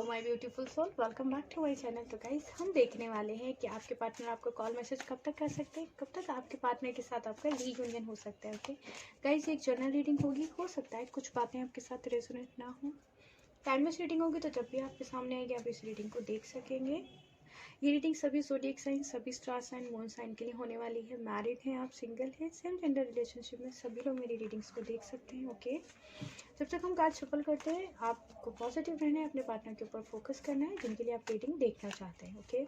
Hello my beautiful soul, welcome back to my channel. तो guys, हम देखने वाले हैं कि आपके पार्टनर आपको कॉल मैसेज कब तक कर सकते हैं, कब तक आपके पार्टनर के साथ आपका रीयूनियन हो सकता है। ओके गाइस, एक जनरल रीडिंग होगी, हो सकता है कुछ बातें आपके साथ रेजोनेट ना हो। टाइमलेस रीडिंग होगी, तो जब भी आपके सामने आएगी आप इस रीडिंग को देख सकेंगे। ये रीडिंग सभी ज़ोडिएक साइन, सभी स्टार साइन, मून साइन के लिए होने वाली है। मैरिड हैं आप, सिंगल हैं, सेम जेंडर रिलेशनशिप में, सभी लोग मेरी रीडिंग्स को देख सकते हैं। ओके, जब तक हम कार्ड शफल करते हैं आपको पॉजिटिव रहना है, अपने पार्टनर के ऊपर फोकस करना है जिनके लिए आप रीडिंग देखना चाहते हैं। ओके,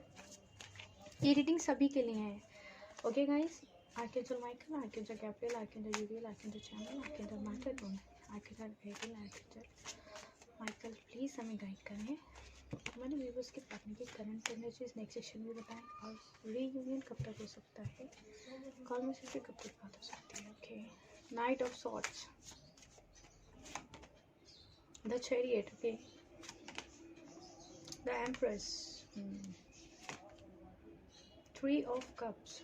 ये रीडिंग सभी के लिए है। Okay guys, archangel Michael, archangel Gabriel, archangel Uriel, archangel Chamuel, archangel Metatron, archangel वेरियल, आर्कएंजल माइकल, प्लीज़ हमें गाइड करें। हमारे व्यूवर्स के पार्टनर की करंट एनर्जीज नेक्स्ट सेक्शन में बताएं, और रीयूनियन कब तक हो सकता है, कॉल मैसेज से कब तक बात हो सकती है। Okay, night of swords, the chariot, okay, the empress, three of cups,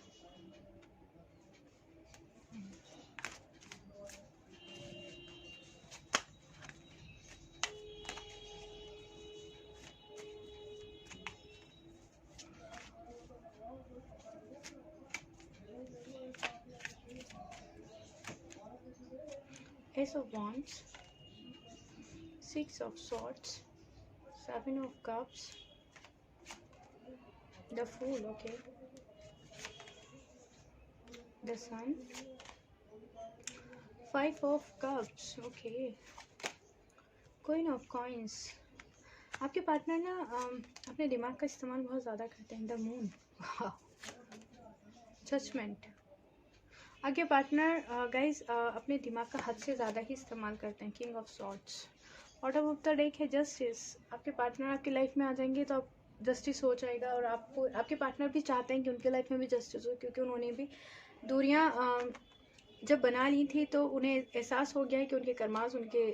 Ace of Wands, Six of Swords, Seven of Cups, the Fool, okay, the Sun, Five of Cups, okay, Queen of Coins। आपके partner ना अपने दिमाग का इस्तेमाल बहुत ज़्यादा करते हैं। The moon, judgement. आपके पार्टनर गाइज अपने दिमाग का हद से ज़्यादा ही इस्तेमाल करते हैं। King of swords, bottom of the deck है जस्टिस। आपके पार्टनर आपकी लाइफ में आ जाएंगे तो आप जस्टिस हो जाएगा, और आपको आपके पार्टनर भी चाहते हैं कि उनके लाइफ में भी जस्टिस हो, क्योंकि उन्होंने भी दूरियां जब बना ली थी तो उन्हें एहसास हो गया है कि उनके कर्मास उनके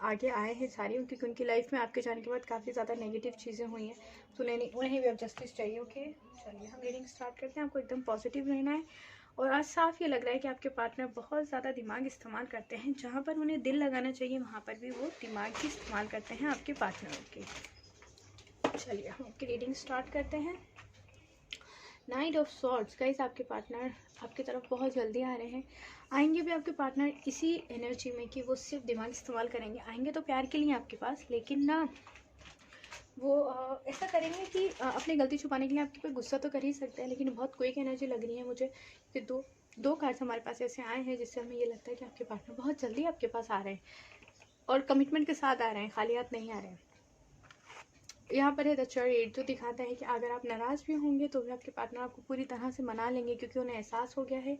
आगे आए हैं सारी, क्योंकि उनकी लाइफ में आपके जाने के बाद काफ़ी ज़्यादा नेगेटिव चीज़ें हुई हैं, तो उन्हें भी अब जस्टिस चाहिए। ओके, चलिए हम रीडिंग स्टार्ट करते हैं। आपको एकदम पॉजिटिव रहना है, और आज साफ ये लग रहा है कि आपके पार्टनर बहुत ज़्यादा दिमाग इस्तेमाल करते हैं। जहाँ पर उन्हें दिल लगाना चाहिए वहाँ पर भी वो दिमाग ही इस्तेमाल करते हैं आपके पार्टनर के। चलिए हम आपकी रीडिंग स्टार्ट करते हैं। नाइट ऑफ सॉर्ड्स, गाइस आपके पार्टनर आपकी तरफ बहुत जल्दी आ रहे हैं। आएंगे भी आपके पार्टनर इसी एनर्जी में कि वो सिर्फ दिमाग इस्तेमाल करेंगे। आएंगे तो प्यार के लिए आपके पास, लेकिन ना वो ऐसा करेंगे कि अपनी गलती छुपाने के लिए आपके पे गुस्सा तो कर ही सकते हैं, लेकिन बहुत क्विक एनर्जी लग रही है मुझे कि दो कार्ड्स हमारे पास ऐसे आए हैं जिससे हमें ये लगता है कि आपके पार्टनर बहुत जल्दी आपके पास आ रहे हैं और कमिटमेंट के साथ आ रहे हैं, खाली हाथ नहीं आ रहे हैं। यहाँ पर है द चैरियट, जो दिखाता है कि अगर आप नाराज़ भी होंगे तो भी आपके पार्टनर आपको पूरी तरह से मना लेंगे, क्योंकि उन्हें एहसास हो गया है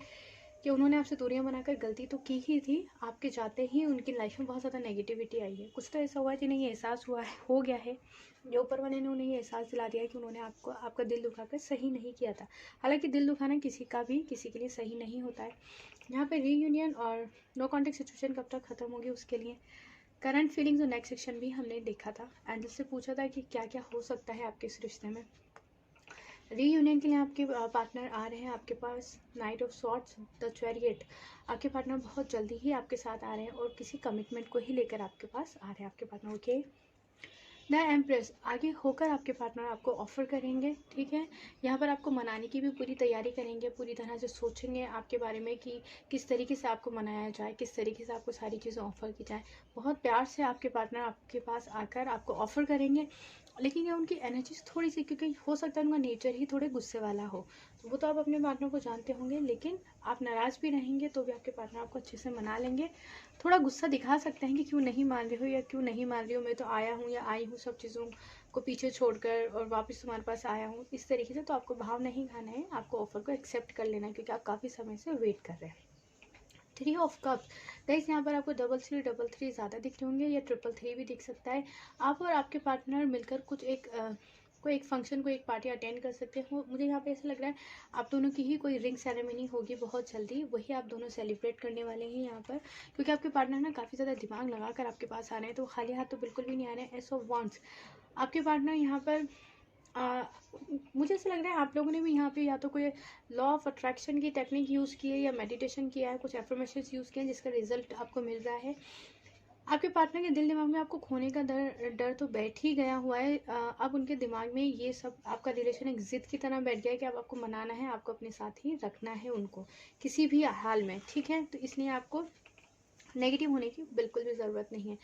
कि उन्होंने आपसे दूरियां बनाकर गलती तो की ही थी। आपके जाते ही उनकी लाइफ में बहुत ज़्यादा नेगेटिविटी आई है। कुछ तो ऐसा हुआ कि नहीं, एहसास हुआ है, हो गया है, जो ऊपर वाले ने उन्हें ये एहसास दिला दिया है कि उन्होंने आपका दिल दुखाकर सही नहीं किया था। हालांकि दिल दुखाना किसी के लिए सही नहीं होता है। यहाँ पर रीयूनियन और नो कॉन्टेक्ट सिचुएशन कब तक ख़त्म होगी उसके लिए करंट फीलिंग्स और नेक्स्ट सेक्शन भी हमने देखा था। एंजल से पूछा था कि क्या क्या हो सकता है आपके इस रिश्ते में। रीयूनियन के लिए आपके पार्टनर आ रहे हैं आपके पास। Knight of swords, the chariot, आपके पार्टनर बहुत जल्दी ही आपके साथ आ रहे हैं और किसी कमिटमेंट को ही लेकर आपके पास आ रहे हैं आपके पार्टनर। ओके, द एम्प्रेस, आगे होकर आपके पार्टनर आपको ऑफ़र करेंगे। ठीक है, यहाँ पर आपको मनाने की भी पूरी तैयारी करेंगे, पूरी तरह से सोचेंगे आपके बारे में कि किस तरीके से आपको मनाया जाए, किस तरीके से आपको सारी चीज़ें ऑफ़र की जाए। बहुत प्यार से आपके पार्टनर आपके पास आकर आपको ऑफ़र करेंगे, लेकिन ये उनकी एनर्जीज थोड़ी सी, क्योंकि हो सकता है उनका नेचर ही थोड़े गुस्से वाला हो, तो वो तो आप अपने पार्टनर को जानते होंगे, लेकिन आप नाराज़ भी रहेंगे तो भी आपके पार्टनर आपको अच्छे से मना लेंगे। थोड़ा गुस्सा दिखा सकते हैं कि क्यों नहीं मान रहे हो या क्यों नहीं मान रही हो, मैं तो आया हूँ या आई हूँ सब चीज़ों को पीछे छोड़कर और वापस तुम्हारे पास आया हूँ, इस तरीके से। तो आपको भाव नहीं खाना है, आपको ऑफ़र को एक्सेप्ट कर लेना है, क्योंकि आप काफ़ी समय से वेट कर रहे हैं। थ्री ऑफ कप्स, गाइस यहाँ पर आपको डबल थ्री ज़्यादा दिख रहे होंगे, या ट्रिपल थ्री भी दिख सकता है। आप और आपके पार्टनर मिलकर कोई एक फंक्शन, कोई एक पार्टी अटेंड कर सकते हो। मुझे यहाँ पे ऐसा लग रहा है आप दोनों की ही कोई रिंग सेरेमनी होगी बहुत जल्दी, वही आप दोनों सेलिब्रेट करने वाले हैं यहाँ पर, क्योंकि आपके पार्टनर ना काफ़ी ज़्यादा दिमाग लगा कर आपके पास आ रहे हैं, तो खाली हाथ तो बिल्कुल भी नहीं आ रहे हैं। एस ऑफ वांड्स, आपके पार्टनर यहाँ पर मुझे ऐसा लग रहा है आप लोगों ने भी यहाँ पे या तो कोई लॉ ऑफ अट्रैक्शन की टेक्निक यूज़ की है, या मेडिटेशन किया है, कुछ एफर्मेशंस यूज़ किए हैं जिसका रिजल्ट आपको मिल रहा है। आपके पार्टनर के दिल दिमाग में आपको खोने का डर डर तो बैठ ही गया हुआ है। अब उनके दिमाग में ये सब, आपका रिलेशन एक जिद की तरह बैठ गया है कि अब आपको मनाना है, आपको अपने साथ ही रखना है उनको किसी भी हाल में, ठीक है। तो इसलिए आपको नेगेटिव होने की बिल्कुल भी ज़रूरत नहीं है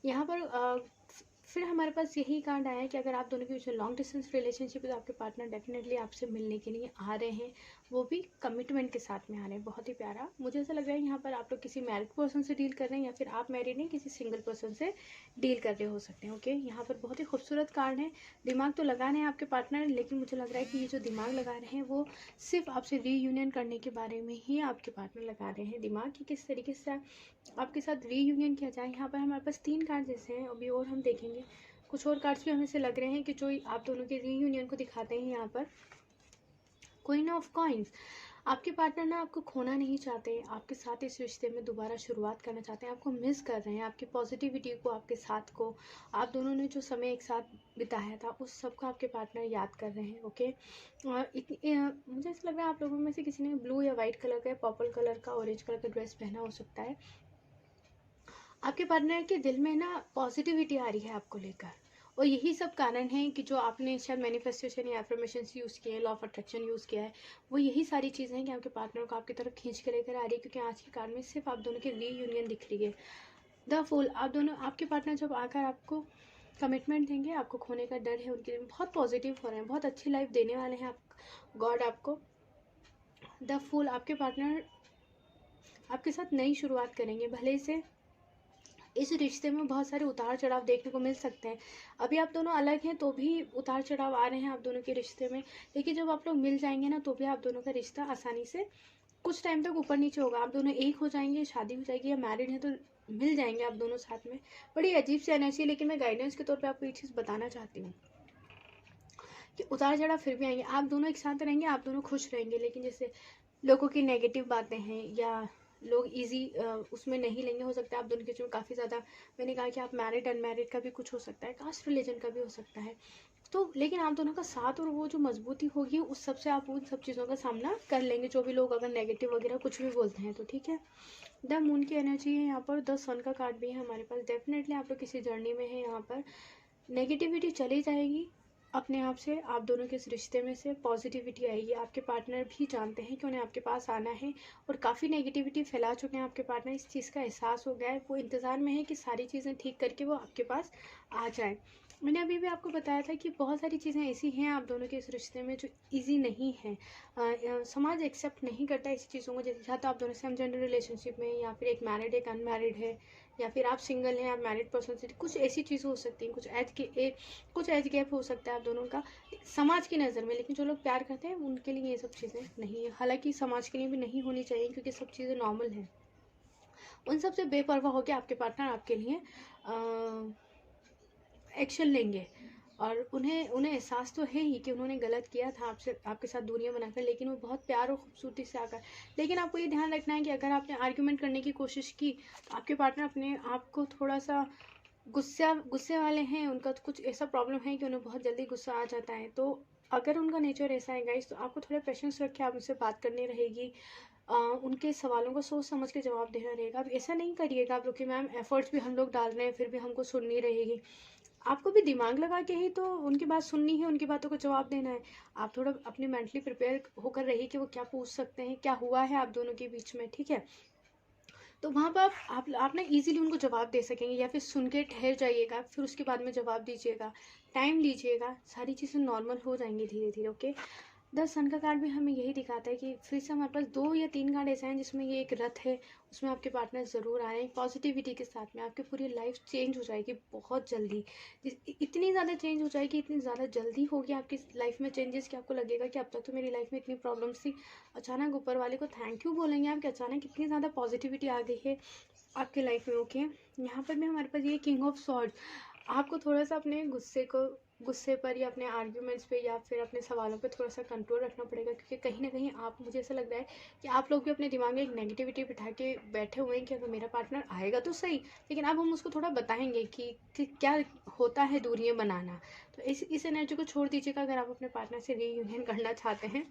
यहाँ पर। फिर हमारे पास यही कार्ड आया है कि अगर आप दोनों के बीच में लॉन्ग डिस्टेंस रिलेशनशिप है तो आपके पार्टनर डेफिनेटली आपसे मिलने के लिए आ रहे हैं, वो भी कमिटमेंट के साथ में आ रहे हैं। बहुत ही प्यारा, मुझे ऐसा लग रहा है यहाँ पर आप लोग किसी मैरिड पर्सन से डील कर रहे हैं या फिर आप मैरिड हैं किसी सिंगल पर्सन से डील कर रहे हो सकते हैं। ओके, यहाँ पर बहुत ही खूबसूरत कार्ड है। दिमाग तो लगा रहे हैं आपके पार्टनर, लेकिन मुझे लग रहा है कि ये जो दिमाग लगा रहे हैं वो सिर्फ आपसे रीयूनियन करने के बारे में ही आपके पार्टनर लगा रहे हैं दिमाग, कि किस तरीके से आपके साथ रीयूनियन किया जाए। यहाँ पर हमारे पास 3 कार्ड जैसे हैं, अभी और हम देखेंगे कुछ और कार्ड्स भी हमें से लग रहे हैं कि जो आप दोनों के रीयूनियन को दिखाते हैं। यहाँ पर क्वीन ऑफ कॉइंस, आपके पार्टनर ना आपको खोना नहीं चाहते, आपके साथ इस रिश्ते में दोबारा शुरुआत करना चाहते हैं, आपको मिस कर रहे हैं, आपकी पॉजिटिविटी को, आपके साथ को, आप दोनों ने जो समय एक साथ बिताया था उस सब को आपके पार्टनर याद कर रहे हैं। ओके, और मुझे ऐसा लग रहा है आप लोगों में से किसी ने ब्लू या वाइट कलर का, पर्पल कलर का, ऑरेंज कलर का ड्रेस पहना हो सकता है। आपके पार्टनर के दिल में ना पॉजिटिविटी आ रही है आपको लेकर, और यही सब कारण है कि जो आपने शायद मैनिफेस्टेशन या एफर्मेशन यूज़ किए हैं, लॉ ऑफ अट्रैक्शन यूज़ किया है, वो यही सारी चीज़ें हैं कि आपके पार्टनर को आपकी तरफ खींच के लेकर आ रही है। क्योंकि आज के कार्ड में सिर्फ आप दोनों की रीयूनियन दिख रही है। द फूल, आप दोनों, आपके पार्टनर जब आकर आपको कमिटमेंट देंगे, आपको खोने का डर है उनके लिए, बहुत पॉजिटिव हो रहे हैं, बहुत अच्छी लाइफ देने वाले हैं आप गॉड आपको। द फूल, आपके पार्टनर आपके साथ नई शुरुआत करेंगे, भले से इस रिश्ते में बहुत सारे उतार चढ़ाव देखने को मिल सकते हैं। अभी आप दोनों अलग हैं तो भी उतार चढ़ाव आ रहे हैं आप दोनों के रिश्ते में, लेकिन जब आप लोग मिल जाएंगे ना तो भी आप दोनों का रिश्ता आसानी से कुछ टाइम तक ऊपर नीचे होगा। आप दोनों एक हो जाएंगे, शादी हो जाएगी, या मैरिड हैं तो मिल जाएंगे आप दोनों साथ में। बड़ी अजीब सी एनर्जी है, लेकिन मैं गाइडेंस के तौर पर आपको ये चीज़ बताना चाहती हूँ कि उतार चढ़ाव फिर भी आएंगे, आप दोनों एक साथ रहेंगे, आप दोनों खुश रहेंगे। लेकिन जैसे लोगों की नेगेटिव बातें हैं या लोग इजी उसमें नहीं लेंगे, हो सकता है आप दोनों के बीच में काफ़ी ज़्यादा, मैंने कहा कि आप मैरिड अनमैरिड का भी कुछ हो सकता है, कास्ट रिलीजन का भी हो सकता है, तो लेकिन आप दोनों का साथ और वो जो मजबूती होगी उस सब से आप उन सब चीज़ों का सामना कर लेंगे, जो भी लोग अगर नेगेटिव वगैरह कुछ भी बोलते हैं तो, ठीक है। द मून की एनर्जी है यहाँ पर, द सन का कार्ड भी है हमारे पास। डेफिनेटली आप लोग किसी जर्नी में है, यहाँ पर नेगेटिविटी चली जाएगी अपने आप से, आप दोनों के इस रिश्ते में से पॉजिटिविटी आएगी। आपके पार्टनर भी जानते हैं कि उन्हें आपके पास आना है, और काफ़ी नेगेटिविटी फैला चुके हैं आपके पार्टनर, इस चीज़ का एहसास हो गया है, वो इंतज़ार में है कि सारी चीज़ें ठीक करके वो आपके पास आ जाए। मैंने अभी भी आपको बताया था कि बहुत सारी चीज़ें ऐसी हैं आप दोनों के इस रिश्ते में जो इजी नहीं है, समाज एक्सेप्ट नहीं करता ऐसी चीज़ों को। जैसे या तो आप दोनों सेम जेंडर रिलेशनशिप में, या फिर एक मैरिड एक अनमैरिड है, या फिर आप सिंगल हैं, आप मैरिड पर्सन से, कुछ ऐसी चीज़ें हो सकती हैं, कुछ एज गैप हो सकता है आप दोनों का समाज की नज़र में। लेकिन जो लोग प्यार करते हैं उनके लिए ये सब चीज़ें नहीं है, हालांकि समाज के लिए भी नहीं होनी चाहिए क्योंकि सब चीज़ें नॉर्मल हैं। उन सब से बेपरवाह होकर आपके पार्टनर आपके लिए एक्शन लेंगे, और उन्हें एहसास तो है ही कि उन्होंने गलत किया था आपसे, आपके साथ दूरियां बनाकर, लेकिन वो बहुत प्यार और खूबसूरती से आकर। लेकिन आपको ये ध्यान रखना है कि अगर आपने आर्ग्यूमेंट करने की कोशिश की तो आपके पार्टनर अपने आप को थोड़ा सा गुस्से वाले हैं, उनका तो कुछ ऐसा प्रॉब्लम है कि उन्हें बहुत जल्दी गुस्सा आ जाता है। तो अगर उनका नेचर ऐसा है गाइस, तो आपको थोड़ा पेशेंस रख के आप उनसे बात करनी रहेगी, उनके सवालों को सोच समझ के जवाब देना रहेगा। अब ऐसा नहीं करिएगा आप लोग कि मैम एफर्ट्स भी हम लोग डाल रहे हैं फिर भी हमको सुननी रहेगी, आपको भी दिमाग लगा के ही तो उनकी बात सुननी है, उनकी बातों को जवाब देना है। आप थोड़ा अपने मेंटली प्रिपेयर होकर रहिए कि वो क्या पूछ सकते हैं, क्या हुआ है आप दोनों के बीच में, ठीक है। तो वहाँ पर आप ना इजीली उनको जवाब दे सकेंगे, या फिर सुन के ठहर जाइएगा, फिर उसके बाद में जवाब दीजिएगा, टाइम लीजिएगा, सारी चीज़ें नॉर्मल हो जाएंगी धीरे धीरे। ओके, द सन का कार्ड भी हमें यही दिखाता है कि फिर से हमारे पास 2 या 3 कार्ड ऐसे हैं जिसमें ये एक रथ है, उसमें आपके पार्टनर ज़रूर आ रहे हैं पॉजिटिविटी के साथ में। आपकी पूरी लाइफ चेंज हो जाएगी बहुत जल्दी, इतनी ज़्यादा चेंज हो जाएगी, इतनी ज़्यादा जल्दी होगी आपकी लाइफ में चेंजेस कि आपको लगेगा कि अब तक तो मेरी लाइफ में इतनी प्रॉब्लम्स थी, अचानक ऊपर वाले को थैंक यू बोलेंगे आप कि अचानक इतनी ज़्यादा पॉजिटिविटी आ गई है आपके लाइफ में। ओके, यहाँ पर भी हमारे पास ये किंग ऑफ सॉर्ड्स, आपको थोड़ा सा अपने गुस्से पर या अपने आर्ग्यूमेंट्स पे या फिर अपने सवालों पे थोड़ा सा कंट्रोल रखना पड़ेगा, क्योंकि कहीं ना कहीं आप, मुझे ऐसा लग रहा है कि आप लोग भी अपने दिमाग में एक नेगेटिविटी बिठा के बैठे हुए हैं कि अगर मेरा पार्टनर आएगा तो सही, लेकिन अब हम उसको थोड़ा बताएंगे कि क्या होता है दूरियां बनाना। तो इस एनर्जी को छोड़ दीजिएगा अगर आप अपने पार्टनर से रीयूनियन करना चाहते हैं।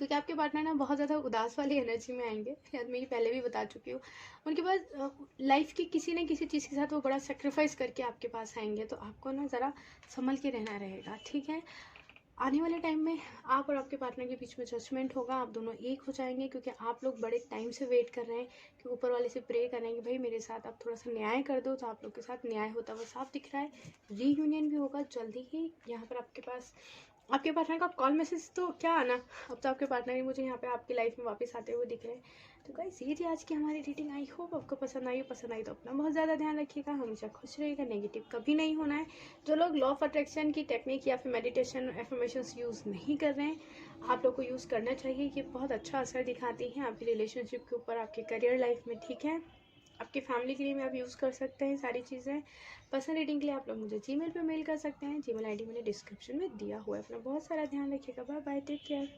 क्योंकि आपके पार्टनर ना बहुत ज़्यादा उदास वाली एनर्जी में आएंगे, शायद मैं ये पहले भी बता चुकी हूँ। उनके पास लाइफ की किसी न किसी चीज़ के साथ वो बड़ा सेक्रीफाइस करके आपके पास आएंगे, तो आपको ना ज़रा संभल के रहना रहेगा, ठीक है। आने वाले टाइम में आप और आपके पार्टनर के बीच में जजमेंट होगा, आप दोनों एक हो जाएंगे, क्योंकि आप लोग बड़े टाइम से वेट कर रहे हैं कि ऊपर वाले से प्रे कर रहे हैं कि भाई मेरे साथ आप थोड़ा सा न्याय कर दो, तो आप लोग के साथ न्याय होता हुआ साफ दिख रहा है। रीयूनियन भी होगा जल्दी ही। यहाँ पर आपके पास आपके पार्टनर का कॉल मैसेज तो क्या आना, अब तो आपके पार्टनर ही मुझे यहाँ पे आपकी लाइफ में वापस आते हुए दिख रहे हैं। तो गाइस ये थी आज की हमारी रीडिंग। आई होप आपको पसंद आई। पसंद आई तो अपना बहुत ज़्यादा ध्यान रखिएगा, हमेशा खुश रहिएगा, नेगेटिव कभी नहीं होना है। जो लोग लॉ ऑफ अट्रैक्शन की टेक्निक या फिर मेडिटेशन एफर्मेशंस यूज़ नहीं कर रहे हैं, आप लोग को यूज़ करना चाहिए। ये बहुत अच्छा असर दिखाती हैं आपकी रिलेशनशिप के ऊपर, आपके करियर लाइफ में, ठीक है। आपकी फैमिली के लिए भी आप यूज़ कर सकते हैं सारी चीज़ें। पर्सनल रीडिंग के लिए आप लोग मुझे जीमेल पे मेल कर सकते हैं। जीमेल आईडी मैंने डिस्क्रिप्शन में दिया हुआ है। अपना बहुत सारा ध्यान रखिएगा। Bye bye, take care.